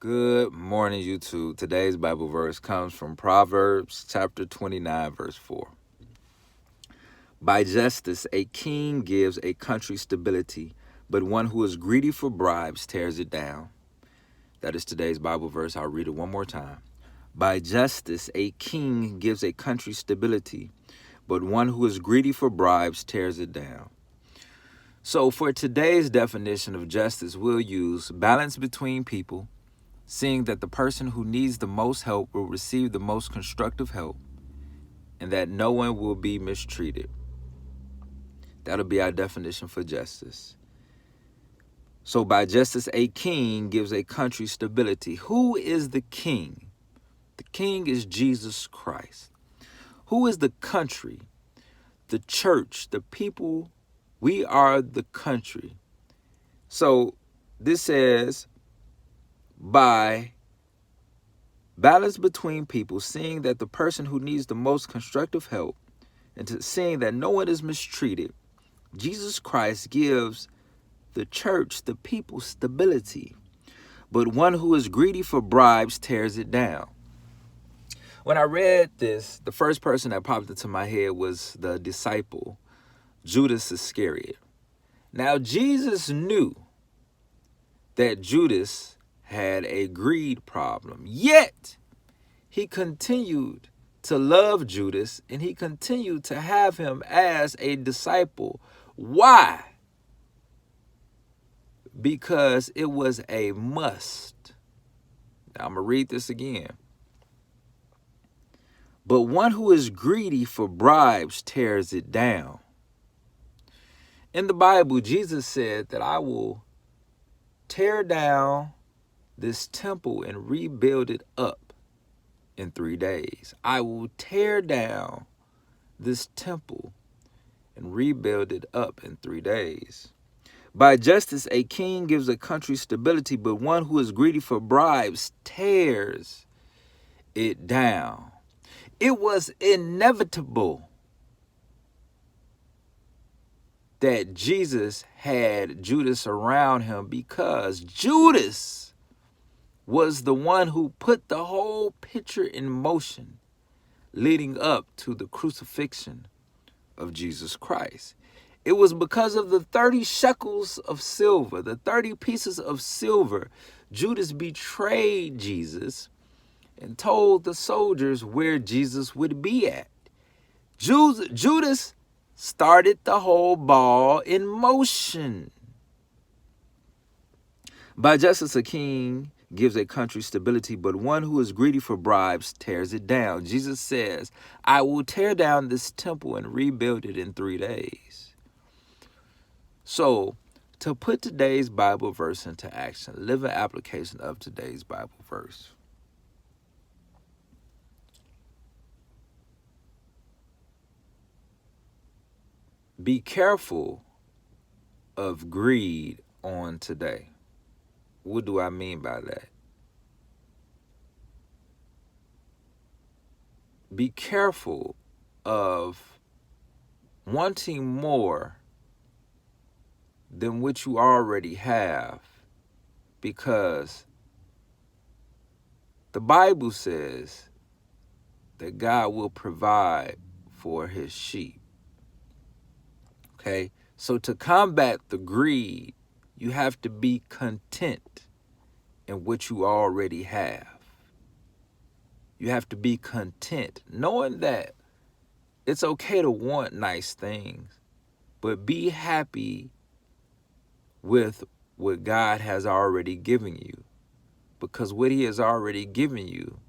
Good morning, YouTube. Today's Bible verse comes from Proverbs chapter 29, verse 4. By justice, a king gives a country stability, but one who is greedy for bribes tears it down. That is today's Bible verse. I'll read it one more time. By justice, a king gives a country stability, but one who is greedy for bribes tears it down. So for today's definition of justice, we'll use balance between people, seeing that the person who needs the most help will receive the most constructive help, and that no one will be mistreated. That'll be our definition for justice. So by justice, a king gives a country stability. Who is the king? The king is Jesus Christ. Who is the country? The church, the people. We are the country. So this says, by balance between people, seeing that the person who needs the most constructive help, and seeing that no one is mistreated, Jesus Christ gives the church, the people, stability. But one who is greedy for bribes tears it down. When I read this, the first person that popped into my head was the disciple, Judas Iscariot. Now, Jesus knew that Judas had a greed problem, yet he continued to love Judas, and he continued to have him as a disciple. Why? Because it was a must. Now, I'm going to read this again. But one who is greedy for bribes tears it down. In the Bible, Jesus said that I will tear down this temple and rebuild it up in 3 days. I will tear down this temple and rebuild it up in 3 days. By justice, a king gives a country stability, but one who is greedy for bribes tears it down. It was inevitable that Jesus had Judas around him, because Judas was the one who put the whole picture in motion leading up to the crucifixion of Jesus Christ. It was because of the 30 shekels of silver, the 30 pieces of silver, Judas betrayed Jesus and told the soldiers where Jesus would be at. Judas started the whole ball in motion. By justice, a king gives a country stability, but one who is greedy for bribes tears it down. Jesus says, I will tear down this temple and rebuild it in 3 days. So, to put today's Bible verse into action, live an application of today's Bible verse. Be careful of greed on today. What do I mean by that? Be careful of wanting more than what you already have, because the Bible says that God will provide for his sheep. Okay? So to combat the greed, you have to be content in what you already have. You have to be content, knowing that it's okay to want nice things, but be happy with what God has already given you. Because what he has already given you,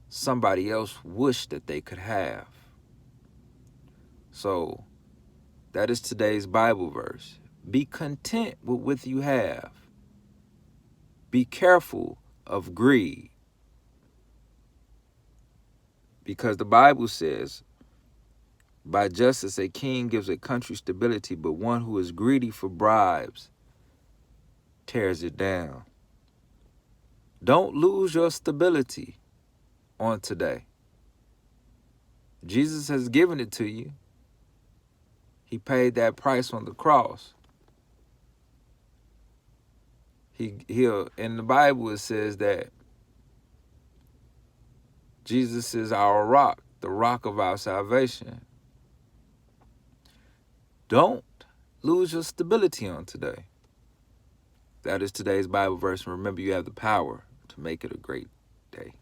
somebody else wished that they could have. So that is today's Bible verse. Be content with what you have. Be careful of greed. Because the Bible says, by justice a king gives a country stability, but one who is greedy for bribes tears it down. Don't lose your stability on today. Jesus has given it to you. He paid that price on the cross. He'll in the Bible it says that Jesus is our rock, the rock of our salvation. Don't lose your stability on today. That is today's Bible verse. And remember, you have the power to make it a great day.